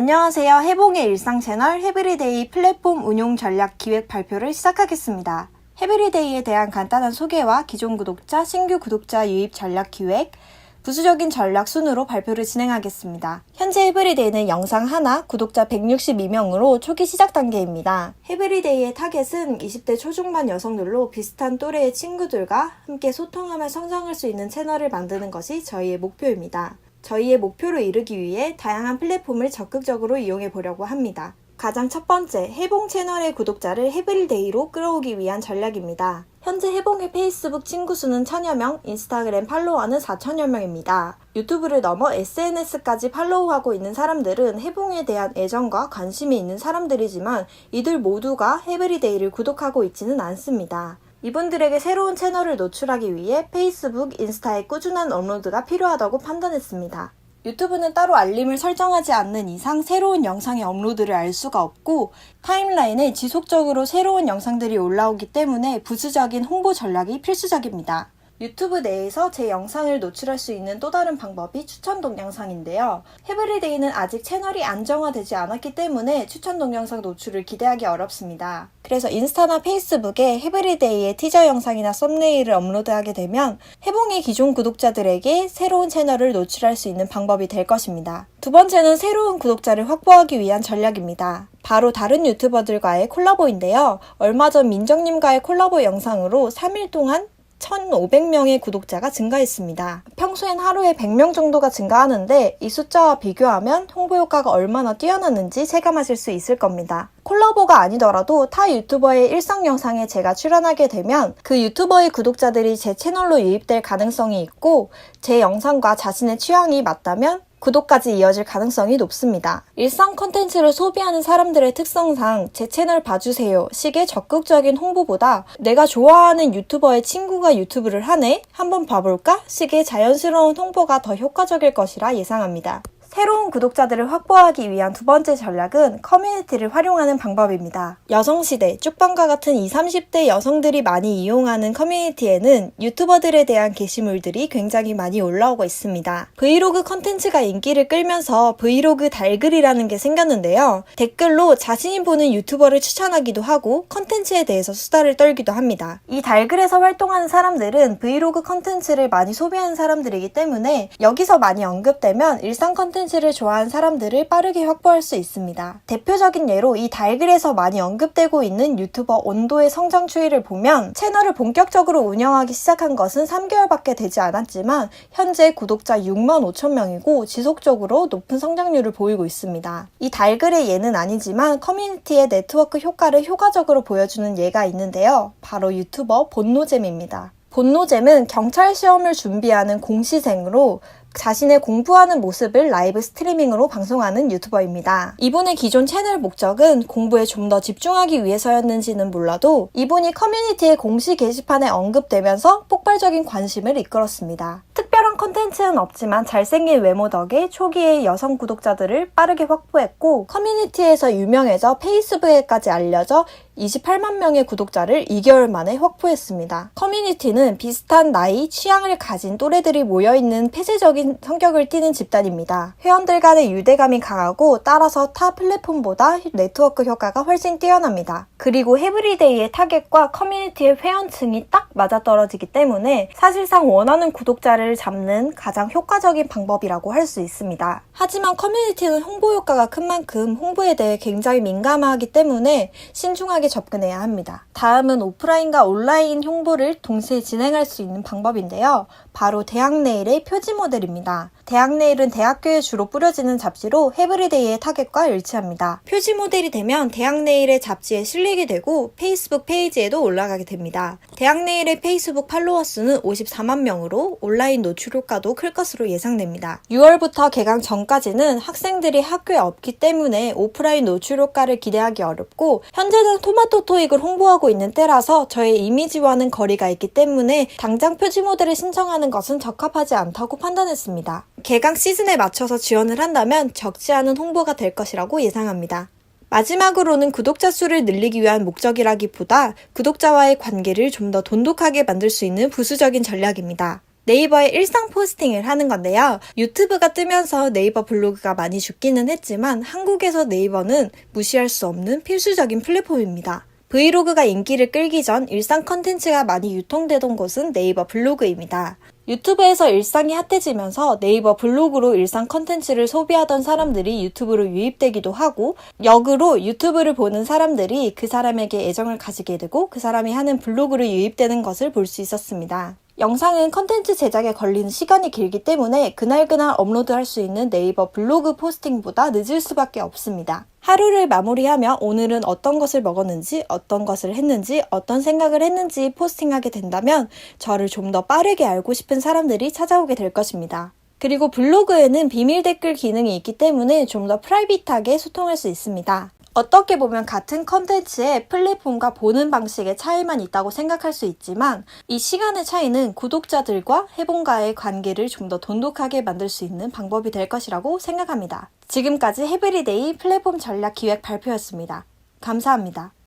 안녕하세요. 해봉의 일상 채널 해브리데이 플랫폼 운용 전략 기획 발표를 시작하겠습니다. 해브리데이에 대한 간단한 소개와 기존 구독자, 신규 구독자 유입 전략 기획, 부수적인 전략 순으로 발표를 진행하겠습니다. 현재 해브리데이는 영상 하나, 구독자 162명으로 초기 시작 단계입니다. 해브리데이의 타겟은 20대 초중반 여성들로 비슷한 또래의 친구들과 함께 소통하며 성장할 수 있는 채널을 만드는 것이 저희의 목표입니다. 저희의 목표를 이루기 위해 다양한 플랫폼을 적극적으로 이용해 보려고 합니다. 가장 첫 번째, 해봉 채널의 구독자를 해브리데이로 끌어오기 위한 전략입니다. 현재 해봉의 페이스북 친구 수는 1000여 명, 인스타그램 팔로워는 4000여 명입니다. 유튜브를 넘어 SNS까지 팔로우하고 있는 사람들은 해봉에 대한 애정과 관심이 있는 사람들이지만 이들 모두가 해브리데이를 구독하고 있지는 않습니다. 이분들에게 새로운 채널을 노출하기 위해 페이스북, 인스타의 꾸준한 업로드가 필요하다고 판단했습니다. 유튜브는 따로 알림을 설정하지 않는 이상 새로운 영상의 업로드를 알 수가 없고 타임라인에 지속적으로 새로운 영상들이 올라오기 때문에 부수적인 홍보 전략이 필수적입니다. 유튜브 내에서 제 영상을 노출할 수 있는 또 다른 방법이 추천 동영상인데요. 해브리데이는 아직 채널이 안정화되지 않았기 때문에 추천 동영상 노출을 기대하기 어렵습니다. 그래서 인스타나 페이스북에 해브리데이의 티저 영상이나 썸네일을 업로드하게 되면 해봉의 기존 구독자들에게 새로운 채널을 노출할 수 있는 방법이 될 것입니다. 두 번째는 새로운 구독자를 확보하기 위한 전략입니다. 바로 다른 유튜버들과의 콜라보인데요. 얼마 전 민정님과의 콜라보 영상으로 3일 동안 1,500명의 구독자가 증가했습니다. 평소엔 하루에 100명 정도가 증가하는데 이 숫자와 비교하면 홍보 효과가 얼마나 뛰어났는지 체감하실 수 있을 겁니다. 콜라보가 아니더라도 타 유튜버의 일상 영상에 제가 출연하게 되면 그 유튜버의 구독자들이 제 채널로 유입될 가능성이 있고 제 영상과 자신의 취향이 맞다면 구독까지 이어질 가능성이 높습니다. 일상 콘텐츠를 소비하는 사람들의 특성상 제 채널 봐주세요 식의 적극적인 홍보보다 내가 좋아하는 유튜버의 친구가 유튜브를 하네? 한번 봐볼까? 식의 자연스러운 홍보가 더 효과적일 것이라 예상합니다. 새로운 구독자들을 확보하기 위한 두 번째 전략은 커뮤니티를 활용하는 방법입니다. 여성시대, 쭉방과 같은 20, 30대 여성들이 많이 이용하는 커뮤니티에는 유튜버들에 대한 게시물들이 굉장히 많이 올라오고 있습니다. 브이로그 컨텐츠가 인기를 끌면서 브이로그 달글이라는 게 생겼는데요. 댓글로 자신이 보는 유튜버를 추천하기도 하고 컨텐츠에 대해서 수다를 떨기도 합니다. 이 달글에서 활동하는 사람들은 브이로그 컨텐츠를 많이 소비하는 사람들이기 때문에 여기서 많이 언급되면 일상 컨텐츠를 좋아하는 사람들을 빠르게 확보할 수 있습니다. 대표적인 예로 이 달글에서 많이 언급되고 있는 유튜버 온도의 성장 추이를 보면 채널을 본격적으로 운영하기 시작한 것은 3개월밖에 되지 않았지만 현재 구독자 65,000명이고 지속적으로 높은 성장률을 보이고 있습니다. 이 달글의 예는 아니지만 커뮤니티의 네트워크 효과를 효과적으로 보여주는 예가 있는데요. 바로 유튜버 본노잼입니다. 본노잼은 경찰 시험을 준비하는 공시생으로 자신의 공부하는 모습을 라이브 스트리밍으로 방송하는 유튜버입니다. 이분의 기존 채널 목적은 공부에 좀 더 집중하기 위해서였는지는 몰라도 이분이 커뮤니티의 공식 게시판에 언급되면서 폭발적인 관심을 이끌었습니다. 특별한 컨텐츠는 없지만 잘생긴 외모 덕에 초기에 여성 구독자들을 빠르게 확보했고 커뮤니티에서 유명해져 페이스북에까지 알려져 28만 명의 구독자를 2개월 만에 확보했습니다. 커뮤니티는 비슷한 나이, 취향을 가진 또래들이 모여있는 폐쇄적인 성격을 띠는 집단입니다. 회원들 간의 유대감이 강하고 따라서 타 플랫폼보다 네트워크 효과가 훨씬 뛰어납니다. 그리고 해브리데이의 타겟과 커뮤니티의 회원층이 딱 맞아떨어지기 때문에 사실상 원하는 구독자를 잡는 가장 효과적인 방법이라고 할 수 있습니다. 하지만 커뮤니티는 홍보 효과가 큰 만큼 홍보에 대해 굉장히 민감하기 때문에 신중하게 접근해야 합니다. 다음은 오프라인과 온라인 홍보를 동시에 진행할 수 있는 방법인데요. 바로 대학네일의 표지 모델입니다. 대학네일은 대학교에 주로 뿌려지는 잡지로 해브리데이의 타겟과 일치합니다. 표지 모델이 되면 대학네일의 잡지에 실리게 되고 페이스북 페이지에도 올라가게 됩니다. 대학네일의 페이스북 팔로워 수는 54만 명으로 온라인 노출 효과도 클 것으로 예상됩니다. 6월부터 개강 전까지는 학생들이 학교에 없기 때문에 오프라인 노출 효과를 기대하기 어렵고 현재는 토마토 토익을 홍보하고 있는 때라서 저의 이미지와는 거리가 있기 때문에 당장 표지 모델을 신청하는 것은 적합하지 않다고 판단했습니다. 개강 시즌에 맞춰서 지원을 한다면 적지 않은 홍보가 될 것이라고 예상합니다. 마지막으로는 구독자 수를 늘리기 위한 목적이라기보다 구독자와의 관계를 좀 더 돈독하게 만들 수 있는 부수적인 전략입니다. 네이버에 일상 포스팅을 하는 건데요. 유튜브가 뜨면서 네이버 블로그가 많이 죽기는 했지만 한국에서 네이버는 무시할 수 없는 필수적인 플랫폼입니다. 브이로그가 인기를 끌기 전 일상 컨텐츠가 많이 유통되던 곳은 네이버 블로그입니다. 유튜브에서 일상이 핫해지면서 네이버 블로그로 일상 컨텐츠를 소비하던 사람들이 유튜브로 유입되기도 하고, 역으로 유튜브를 보는 사람들이 그 사람에게 애정을 가지게 되고 그 사람이 하는 블로그로 유입되는 것을 볼 수 있었습니다. 영상은 컨텐츠 제작에 걸리는 시간이 길기 때문에 그날그날 업로드할 수 있는 네이버 블로그 포스팅보다 늦을 수밖에 없습니다. 하루를 마무리하며 오늘은 어떤 것을 먹었는지, 어떤 것을 했는지, 어떤 생각을 했는지 포스팅하게 된다면 저를 좀 더 빠르게 알고 싶은 사람들이 찾아오게 될 것입니다. 그리고 블로그에는 비밀 댓글 기능이 있기 때문에 좀 더 프라이빗하게 소통할 수 있습니다. 어떻게 보면 같은 컨텐츠의 플랫폼과 보는 방식의 차이만 있다고 생각할 수 있지만 이 시간의 차이는 구독자들과 해본과의 관계를 좀 더 돈독하게 만들 수 있는 방법이 될 것이라고 생각합니다. 지금까지 해브리데이 플랫폼 전략 기획 발표였습니다. 감사합니다.